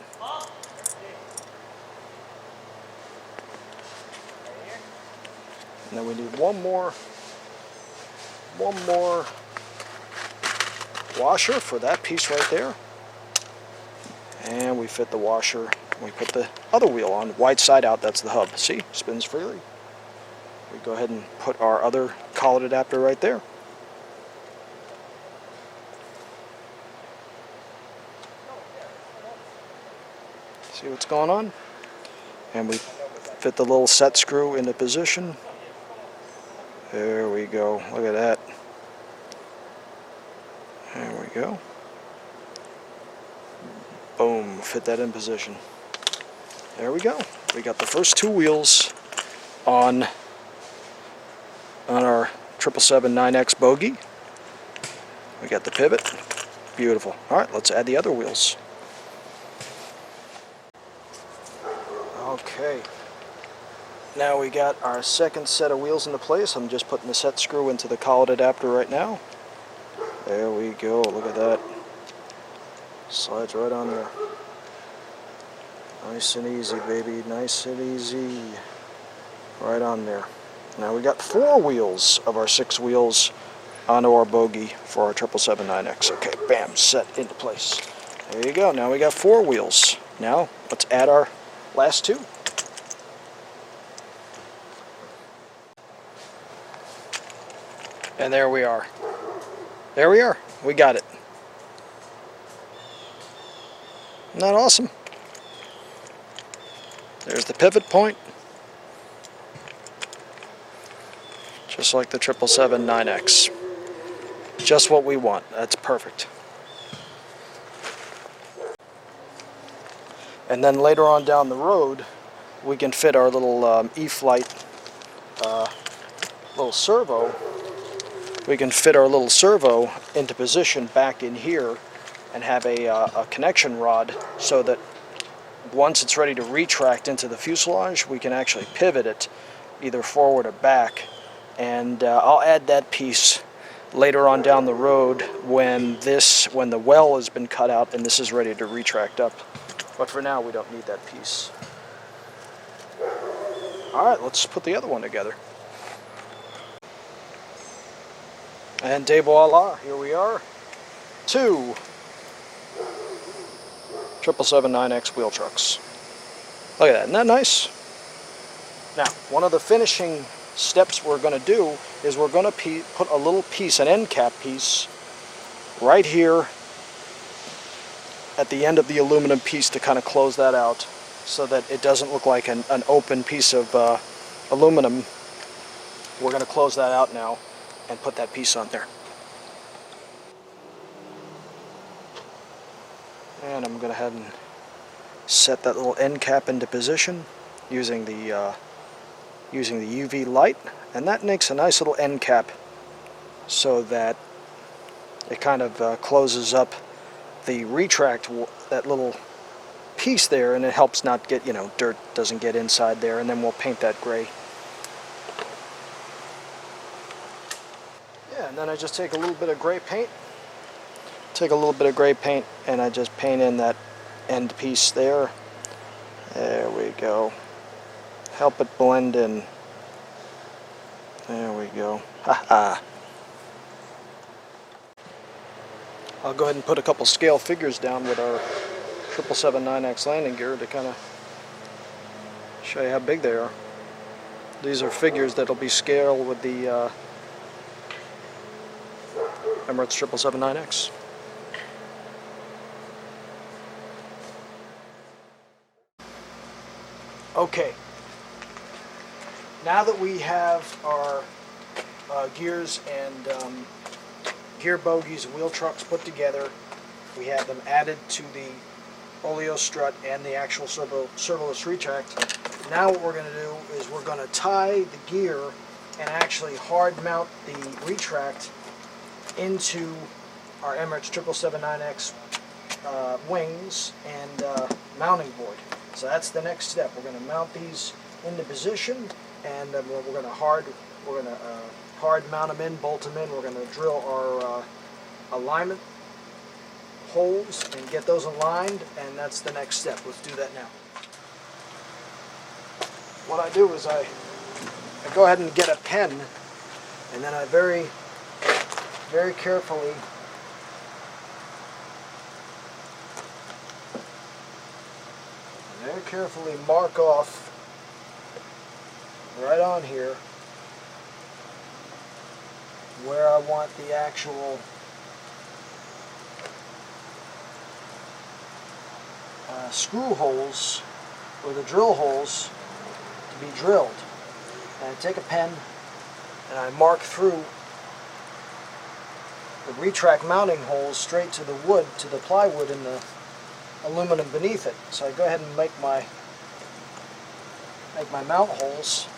And then we need one more washer for that piece right there. And we fit the washer. We put the other wheel on, white side out, that's the hub. See, spins freely. We go ahead and put our other collet adapter right there. See what's going on? And we fit the little set screw into position. There we go. Look at that. There we go. Boom. Fit that in position. There we go. We got the first two wheels on our 777-9X Bogie. We got the pivot. Beautiful. All right, let's add the other wheels. Okay. Now we got our second set of wheels into place. I'm just putting the set screw into the collet adapter right now. There we go. Look at that. Slides right on there. Nice and easy, baby. Nice and easy. Right on there. Now we got 4 wheels of our 6 wheels onto our Bogie for our 777-9X. Okay, bam, set into place. There you go. Now we got 4 wheels. Now let's add our last 2. And there we are. There we are. We got it. Isn't that awesome? There's the pivot point. Just like the 777-9X. Just what we want. That's perfect. And then later on down the road, we can fit our little E-Flight little servo. We can fit our little servo into position back in here and have a connection rod so that once it's ready to retract into the fuselage, we can actually pivot it either forward or back. And I'll add that piece later on down the road when the well has been cut out and this is ready to retract up. But for now, we don't need that piece. All right, let's put the other one together. And de voila, here we are. 2 777-9X wheel trucks. Look at that, isn't that nice? Now, one of the finishing steps we're going to do is we're going to put a little piece, an end cap piece, right here at the end of the aluminum piece to kind of close that out so that it doesn't look like an open piece of aluminum. We're going to close that out now and put that piece on there. And I'm going to go ahead and set that little end cap into position using the using the UV light, and that makes a nice little end cap so that it kind of closes up the retract, that little piece there, and it helps not get, you know, dirt doesn't get inside there, and then we'll paint that gray. Yeah, and then I just take a little bit of gray paint, and I just paint in that end piece there. There we go. Help it blend in. There we go. Haha. I'll go ahead and put a couple scale figures down with our 777-9X landing gear to kind of show you how big they are. These are figures that'll be scaled with the Emirates 777-9X. Okay, now that we have our gears and gear bogies and wheel trucks put together, we have them added to the Olio strut and the actual servoless retract. Now what we're going to do is we're going to tie the gear and actually hard mount the retract into our Emirates 777-9X wings and mounting board. So that's the next step. We're going to mount these into position, and then we're going to hard mount them in, bolt them in. We're going to drill our alignment holes and get those aligned, and that's the next step. Let's do that now. What I do is I go ahead and get a pen, and then I very carefully mark off right on here where I want the actual screw holes or the drill holes to be drilled. And I take a pen and I mark through the retract mounting holes straight to the wood, to the plywood and the aluminum beneath it. So I go ahead and make my mount holes.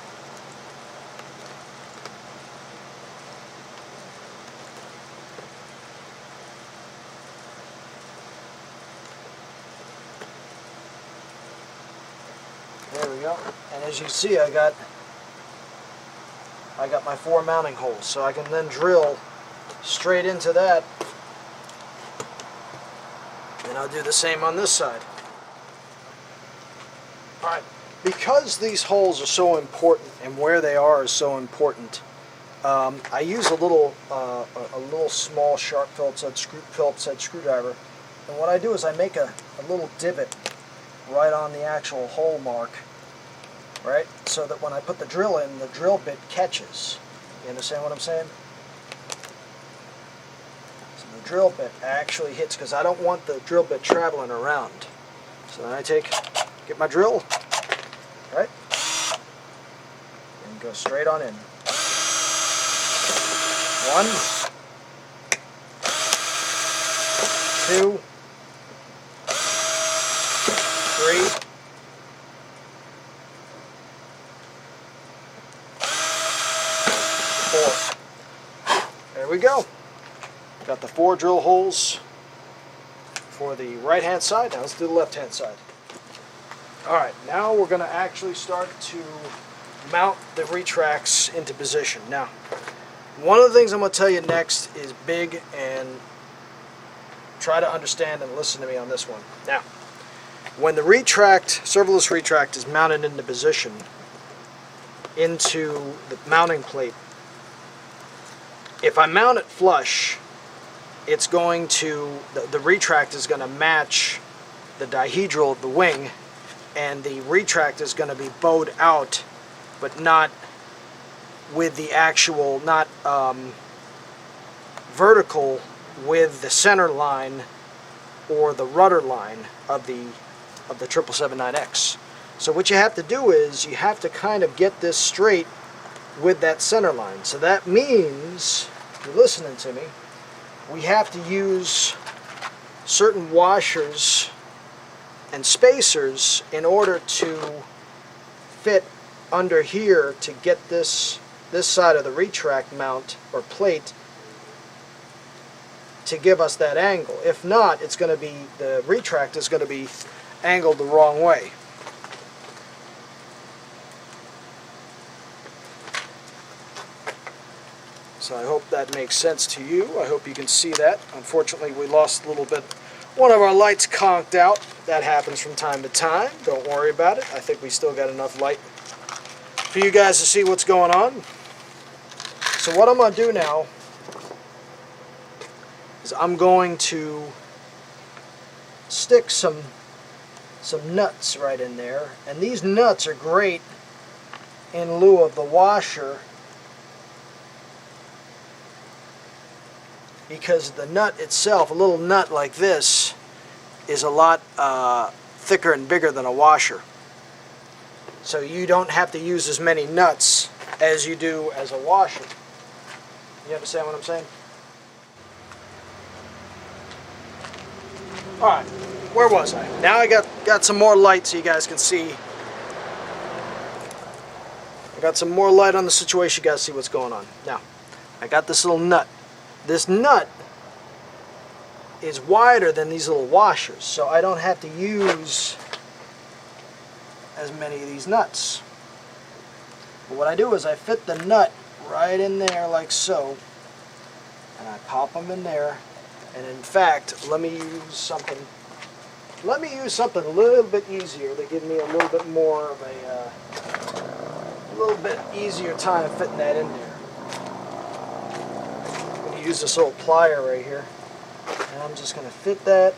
There we go. And as you see, I got my 4 mounting holes, so I can then drill straight into that. And I'll do the same on this side. Alright, because these holes are so important and where they are is so important, I use a little small sharp Phillips head screwdriver, and what I do is I make a little divot right on the actual hole mark, right, so that when I put the drill in, the drill bit catches. You understand what I'm saying? So the drill bit actually hits, because I don't want the drill bit traveling around. So then I get my drill, right, and go straight on in. 1, 2, 3, 4. There we go. Got the 4 drill holes for the right hand side. Now let's do the left hand side. Alright, now we're going to actually start to mount the retracts into position. Now, one of the things I'm going to tell you next is big, and try to understand and listen to me on this one. Now, when the servoless retract is mounted into position into the mounting plate, if I mount it flush, it's going to, the retract is going to match the dihedral of the wing, and the retract is going to be bowed out, but not with the actual, not vertical with the center line or the rudder line of the 777-9X. So what you have to do is you have to kind of get this straight with that center line. So that means, if you're listening to me, we have to use certain washers and spacers in order to fit under here to get this side of the retract mount or plate to give us that angle. If not, it's going to be, the retract is going to be angled the wrong way. So I hope that makes sense to you. I hope you can see that. Unfortunately, we lost a little bit. One of our lights conked out. That happens from time to time. Don't worry about it. I think we still got enough light for you guys to see what's going on. So what I'm going to do now is I'm going to stick some nuts right in there. And these nuts are great in lieu of the washer, because the nut itself, a little nut like this, is a lot thicker and bigger than a washer. So you don't have to use as many nuts as you do as a washer. You understand what I'm saying? Alright, where was I? Now I got some more light so you guys can see. I got some more light on the situation, you guys see what's going on. Now, I got this little nut. This nut is wider than these little washers, so I don't have to use as many of these nuts. But what I do is I fit the nut right in there like so, and I pop them in there. And in fact, let me use something a little bit easier to give me a little bit more of a little bit easier time fitting that in there. I'm going to use this little plier right here, and I'm just going to fit that.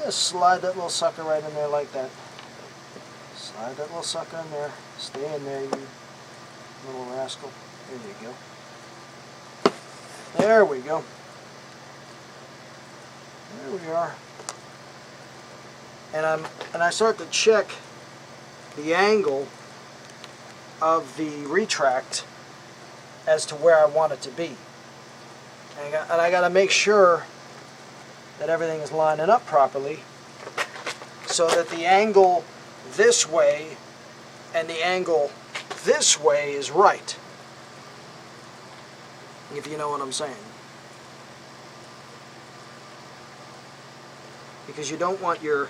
Just slide that little sucker right in there like that. Slide that little sucker in there. Stay in there, you little rascal. There you go. There we go. There we are. And I start to check the angle of the retract as to where I want it to be. And I got to make sure that everything is lining up properly so that the angle this way and the angle this way is right. If you know what I'm saying. Because you don't want your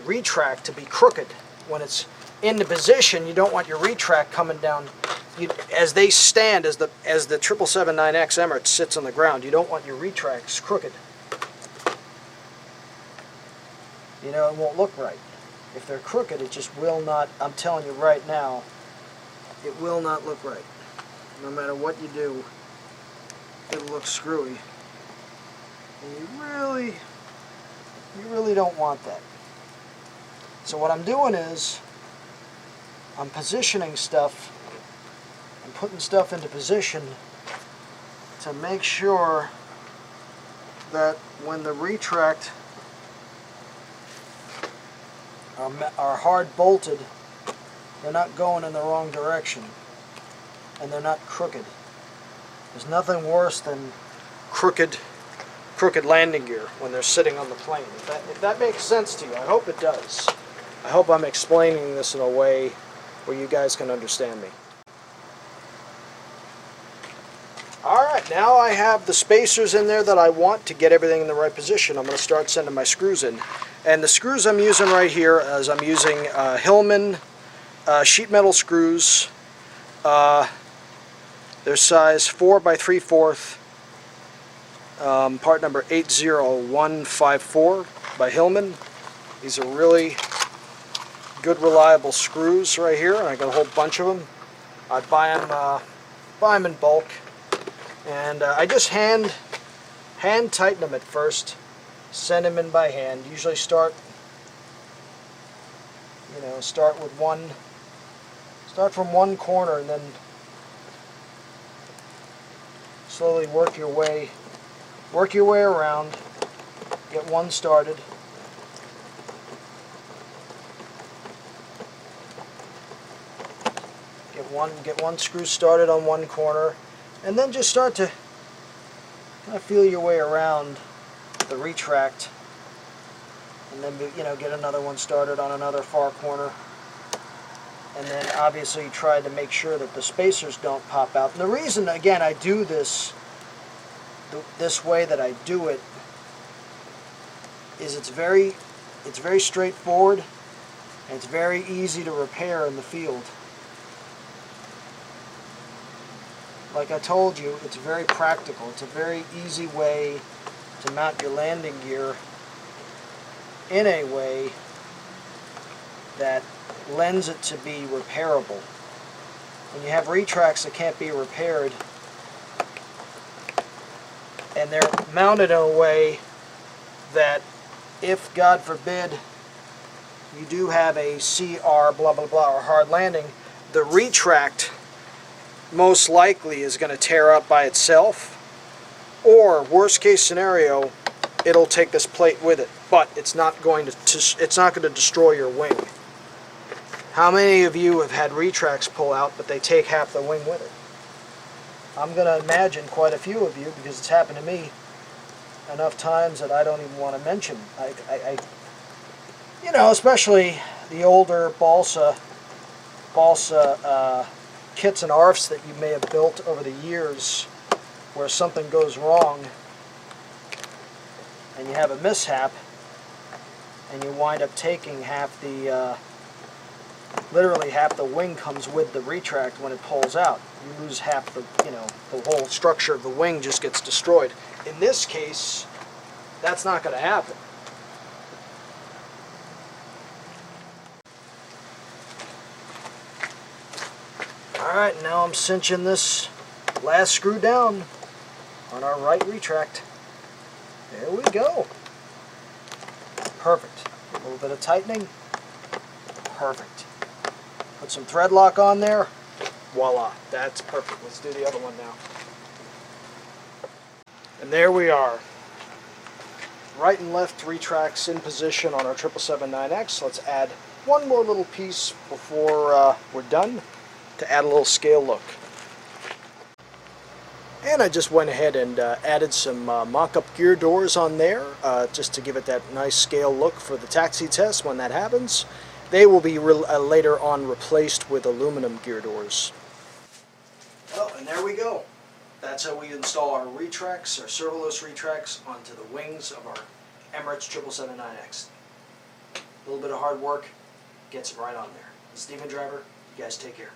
retract to be crooked when it's in the position. You don't want your retract coming down as they stand, as the 777-9X Emirates sits on the ground. You don't want your retracts crooked. You know, it won't look right. If they're crooked, it just will not. I'm telling you right now, it will not look right. No matter what you do, it'll look screwy. And you really don't want that. So what I'm doing is, I'm positioning stuff, I'm putting stuff into position to make sure that when the retract are hard bolted, they're not going in the wrong direction, and they're not crooked. There's nothing worse than crooked landing gear when they're sitting on the plane. If that makes sense to you, I hope it does. I hope I'm explaining this in a way where you guys can understand me. Alright, now I have the spacers in there that I want to get everything in the right position. I'm going to start sending my screws in. And the screws I'm using right here is I'm using Hillman sheet metal screws. They're size 4 by 3/4. Part number 80154 by Hillman. These are really good, reliable screws right here. I got a whole bunch of them. I buy them in bulk, and I just hand tighten them at first. Send them in by hand. Usually start with one. Start from one corner and then slowly work your way around. Get one started. Get one screw started on one corner, and then just start to kind of feel your way around the retract, and then get another one started on another far corner. And then obviously try to make sure that the spacers don't pop out. And the reason, again, I do this way that I do it is it's very straightforward and it's very easy to repair in the field. Like I told you, it's very practical. It's a very easy way to mount your landing gear in a way that lends it to be repairable. When you have retracts that can't be repaired and they're mounted in a way that if, God forbid, you do have a CR blah blah blah or hard landing, the retract most likely is going to tear up by itself, or worst case scenario, it'll take this plate with it, but it's not going to destroy your wing. How many of you have had retracts pull out, but they take half the wing with it? I'm going to imagine quite a few of you, because it's happened to me enough times that I don't even want to mention. You know, especially the older balsa kits and ARFs that you may have built over the years, where something goes wrong and you have a mishap, and you wind up taking half the literally half the wing comes with the retract when it pulls out. You lose half the, you know, the whole structure of the wing just gets destroyed. In this case, that's not going to happen. Alright, now I'm cinching this last screw down on our right retract. There we go. Perfect. A little bit of tightening. Perfect. Put some thread lock on there. Voila. That's perfect. Let's do the other one now. And there we are. Right and left retracts in position on our 777-9X. Let's add one more little piece before we're done to add a little scale look. And I just went ahead and added some mock-up gear doors on there just to give it that nice scale look for the taxi test when that happens. They will be later on replaced with aluminum gear doors. Well, and there we go. That's how we install our retracts, our servoless retracts, onto the wings of our Emirates 777-9X. A little bit of hard work gets it right on there. This is DemonDriver. You guys take care.